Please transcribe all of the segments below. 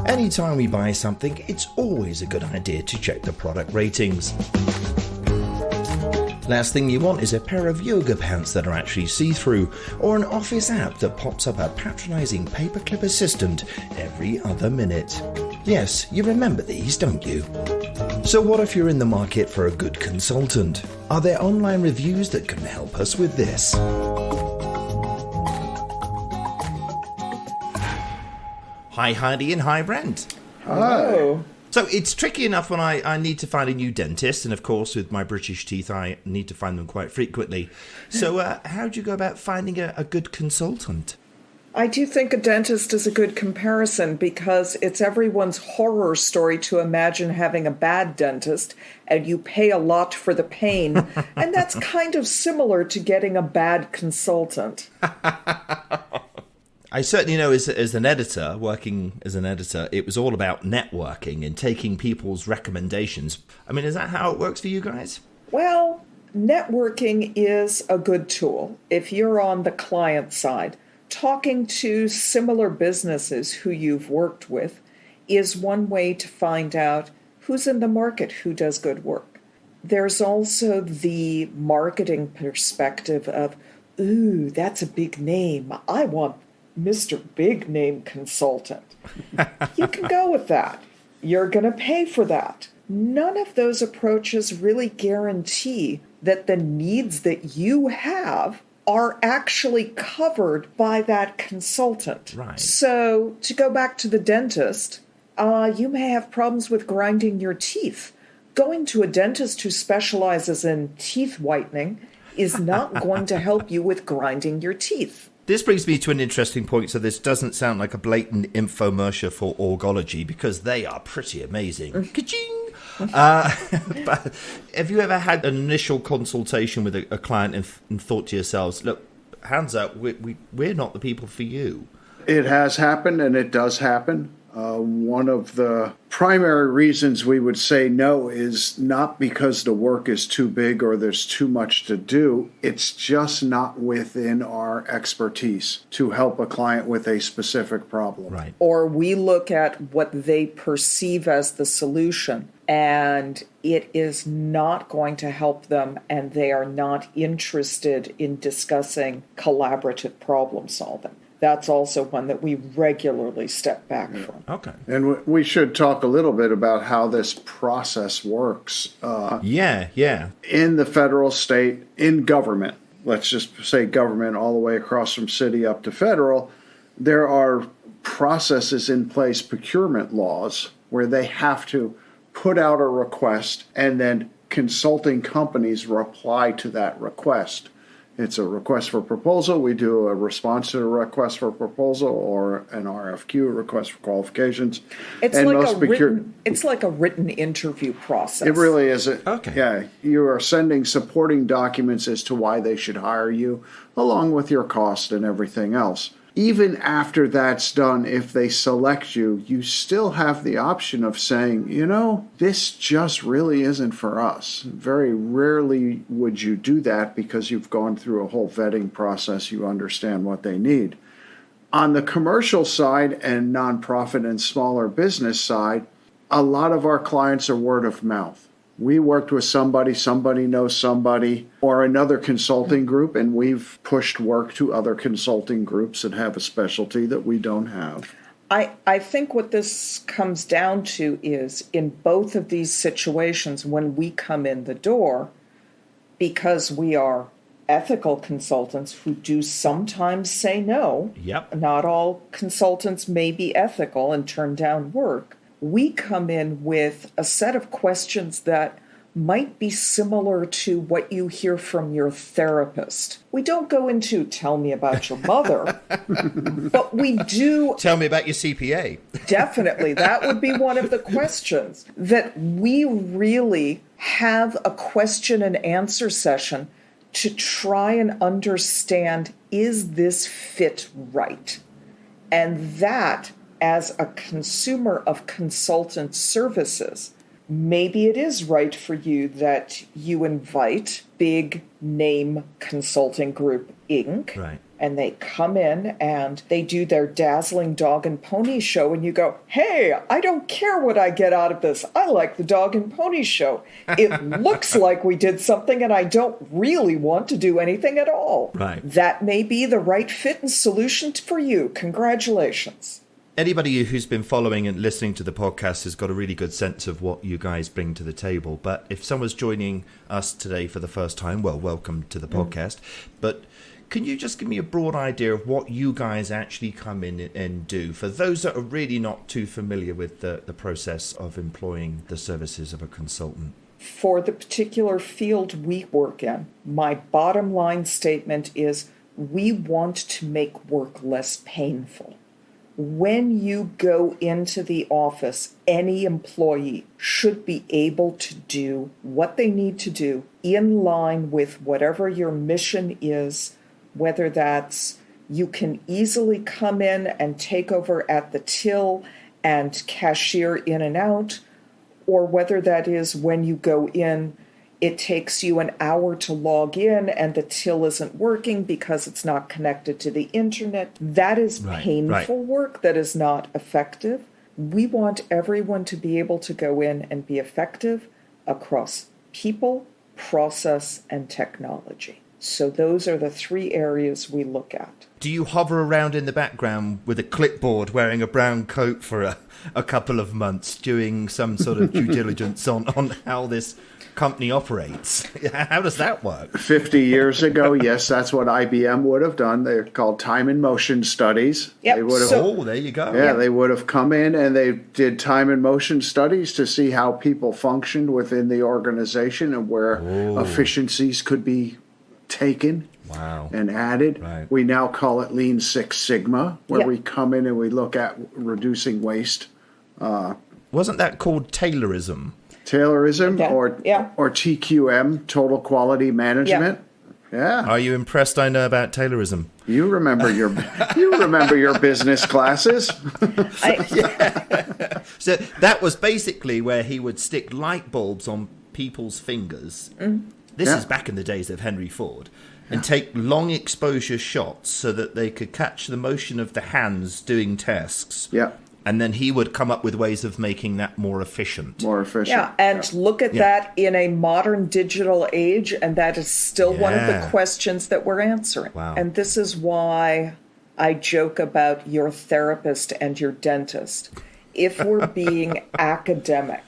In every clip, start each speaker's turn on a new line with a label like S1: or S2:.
S1: Anytime we buy something, it's always a good idea to check the product ratings. Last thing you want is a pair of yoga pants that are actually see-through, or an office app that pops up a patronising paperclip assistant every other minute. Yes, you remember these, don't you? So what if you're in the market for a good consultant? Are there online reviews that can help us with this? Hi Heidi and hi Brent.
S2: Hello.
S1: So it's tricky enough when I need to find a new dentist, and of course with my British teeth I need to find them quite frequently. So how do you go about finding a good consultant?
S2: I do think a dentist is a good comparison because it's everyone's horror story to imagine having a bad dentist and you pay a lot for the pain. And that's kind of similar to getting a bad consultant.
S1: I certainly know as an editor, working as an editor, it was all about networking and taking people's recommendations. I mean, is that how it works for you guys?
S2: Well, networking is a good tool if you're on the client side. Talking to similar businesses who you've worked with is one way to find out who's in the market, who does good work. There's also the marketing perspective of, ooh, that's a big name. I want Mr. Big Name Consultant. You can go with that. You're going to pay for that. None of those approaches really guarantee that the needs that you have are actually covered by that consultant.
S1: Right.
S2: So to go back to the dentist, you may have problems with grinding your teeth. Going to a dentist who specializes in teeth whitening is not going to help you with grinding your teeth.
S1: This brings me to an interesting point. So this doesn't sound like a blatant infomercial for Org-ology, because they are pretty amazing. Ka-ching! But have you ever had an initial consultation with a client and thought to yourselves, look, hands up, we're not the people for you?
S3: It has happened, and it does happen. One of the primary reasons we would say no is not because the work is too big or there's too much to do. It's just not within our expertise to help a client with a specific problem.
S1: Right.
S2: Or we look at what they perceive as the solution, and it is not going to help them, and they are not interested in discussing collaborative problem solving. That's also one that we regularly step back from.
S1: Okay.
S3: And we should talk a little bit about how this process works.
S1: Yeah.
S3: In the federal, state, in government, let's just say government all the way across from city up to federal, there are processes in place, procurement laws, where they have to put out a request and then consulting companies reply to that request. It's a request for proposal. We do a response to a request for proposal or an RFQ, a request for qualifications.
S2: It's like a written interview process.
S3: It really is.
S1: Okay.
S3: Yeah, you are sending supporting documents as to why they should hire you, along with your cost and everything else. Even after that's done, if they select you, you still have the option of saying, this just really isn't for us. Very rarely would you do that because you've gone through a whole vetting process. You understand what they need. On the commercial side and nonprofit and smaller business side, a lot of our clients are word of mouth. We worked with somebody knows somebody, or another consulting group, and we've pushed work to other consulting groups that have a specialty that we don't have.
S2: I think what this comes down to is, in both of these situations, when we come in the door, because we are ethical consultants who do sometimes say no,
S1: Yep.
S2: Not all consultants may be ethical and turn down work. We come in with a set of questions that might be similar to what you hear from your therapist. We don't go into, tell me about your mother, but we do.
S1: Tell me about your CPA.
S2: Definitely. That would be one of the questions, that we really have a question and answer session to try and understand, is this fit right? And that, as a consumer of consultant services, maybe it is right for you that you invite Big Name Consulting Group, Inc.
S1: Right.
S2: and they come in and they do their dazzling dog and pony show, and you go, hey, I don't care what I get out of this. I like the dog and pony show. It looks like we did something, and I don't really want to do anything at all.
S1: Right.
S2: That may be the right fit and solution for you. Congratulations.
S1: Anybody who's been following and listening to the podcast has got a really good sense of what you guys bring to the table. But if someone's joining us today for the first time, well, welcome to the podcast. But can you just give me a broad idea of what you guys actually come in and do for those that are really not too familiar with the process of employing the services of a consultant?
S2: For the particular field we work in, my bottom line statement is we want to make work less painful. When you go into the office, any employee should be able to do what they need to do in line with whatever your mission is, whether that's you can easily come in and take over at the till and cashier in and out, or whether that is when you go in, it takes you an hour to log in and the till isn't working because it's not connected to the internet. That is painful work that is not effective. We want everyone to be able to go in and be effective across people, process, and technology. So those are the three areas we look at.
S1: Do you hover around in the background with a clipboard wearing a brown coat for a couple of months doing some sort of due diligence on how this company operates? How does that work?
S3: 50 years ago, yes, that's what IBM would have done. They're called time and motion studies.
S2: Yep.
S3: They would have,
S1: there you go.
S3: Yeah, they would have come in and they did time and motion studies to see how people functioned within the organization and where efficiencies could be taken and added.
S1: Right.
S3: We now call it Lean Six Sigma, where we come in and we look at reducing waste.
S1: Wasn't that called Taylorism?
S3: Taylorism or TQM, Total Quality Management. Yeah.
S1: Are you impressed I know about Taylorism?
S3: You remember your business classes.
S1: So that was basically where he would stick light bulbs on people's fingers. This is back in the days of Henry Ford. And take long exposure shots so that they could catch the motion of the hands doing tasks.
S3: Yeah.
S1: And then he would come up with ways of making that more efficient.
S2: Yeah, and look at that in a modern digital age, and that is still one of the questions that we're answering.
S1: Wow.
S2: And this is why I joke about your therapist and your dentist. If we're being academic,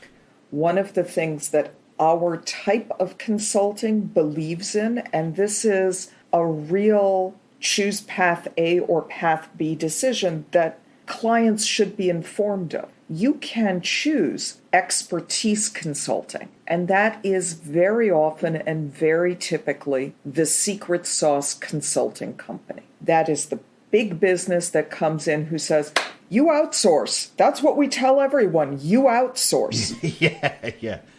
S2: one of the things that our type of consulting believes in, and this is a real choose path A or path B decision that clients should be informed of. You can choose expertise consulting, and that is very often and very typically the secret sauce consulting company. That is the big business that comes in who says, you outsource. That's what we tell everyone. You outsource.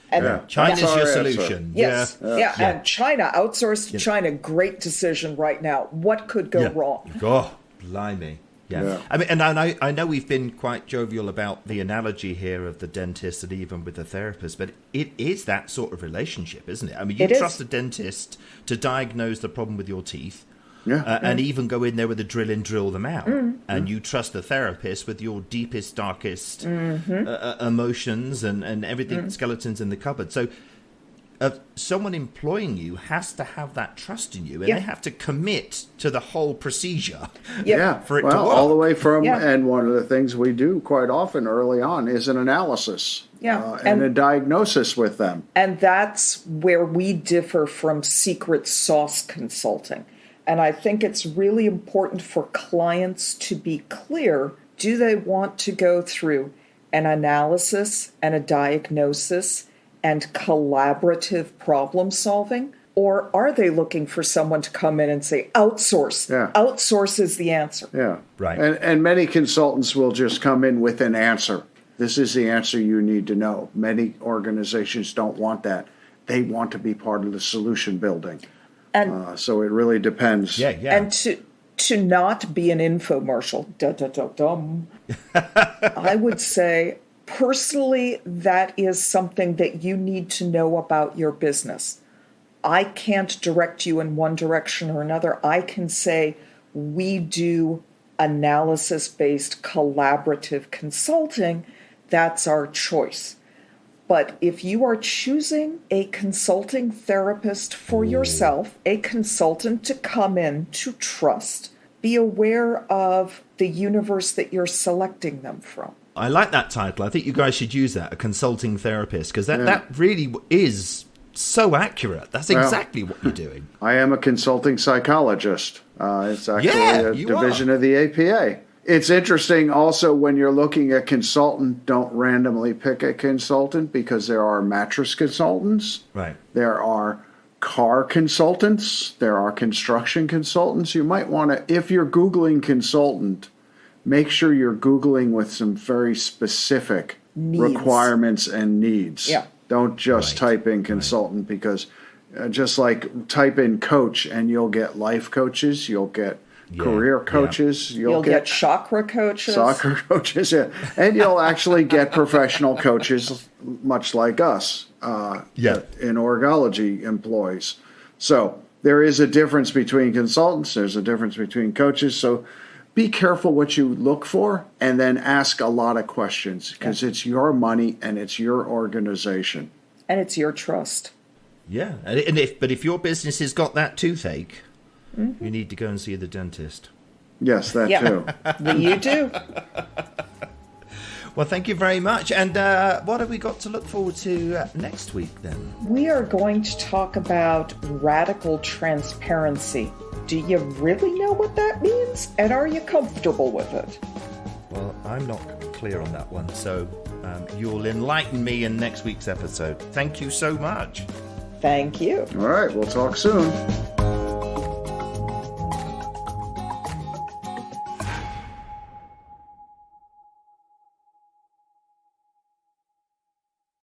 S2: And
S1: China's your solution.
S2: Yes. And China, outsourced to China, great decision right now. What could go wrong?
S1: Oh, blimey. Yeah. I mean, and I know we've been quite jovial about the analogy here of the dentist and even with the therapist, but it is that sort of relationship, isn't it? I mean, you trust the dentist to diagnose the problem with your teeth. And even go in there with a drill and drill them out. And you trust the therapist with your deepest, darkest emotions and everything, skeletons in the cupboard. So someone employing you has to have that trust in you, and they have to commit to the whole procedure for it to work.
S3: All the way from, and one of the things we do quite often early on is an analysis and a diagnosis with them.
S2: And that's where we differ from secret sauce consulting. And I think it's really important for clients to be clear, do they want to go through an analysis and a diagnosis and collaborative problem solving? Or are they looking for someone to come in and say, outsource? Outsource is the answer.
S3: Yeah.
S1: Right.
S3: And many consultants will just come in with an answer. This is the answer you need to know. Many organizations don't want that. They want to be part of the solution building. And so it really depends.
S2: And to not be an infomercial, I would say, personally, that is something that you need to know about your business. I can't direct you in one direction or another. I can say, we do analysis-based collaborative consulting, that's our choice. But if you are choosing a consulting therapist for yourself, a consultant to come in to trust, be aware of the universe that you're selecting them from.
S1: I like that title. I think you guys should use that, a consulting therapist, because that really is so accurate. That's exactly what you're doing.
S3: I am a consulting psychologist. It's actually a division of the APA. It's interesting also when you're looking at consultant, don't randomly pick a consultant because there are mattress consultants.
S1: Right.
S3: There are car consultants. There are construction consultants. You might want to, if you're Googling consultant, make sure you're Googling with some very specific requirements and needs.
S2: Yeah.
S3: Don't just type in consultant because just like type in coach and you'll get life coaches, you'll get career coaches, you'll get
S2: chakra coaches.
S3: Soccer coaches, and you'll actually get professional coaches much like us in Org-ology employees. So there is a difference between consultants, there's a difference between coaches, so be careful what you look for and then ask a lot of questions because it's your money and it's your organization.
S2: And it's your trust.
S1: Yeah, and if your business has got that toothache, you need to go and see the dentist.
S3: Yes, that too.
S2: You do.
S1: Well, thank you very much. And what have we got to look forward to next week then?
S2: We are going to talk about radical transparency. Do you really know what that means? And are you comfortable with it?
S1: Well, I'm not clear on that one. So you'll enlighten me in next week's episode. Thank you so much.
S2: Thank you.
S3: All right, we'll talk soon.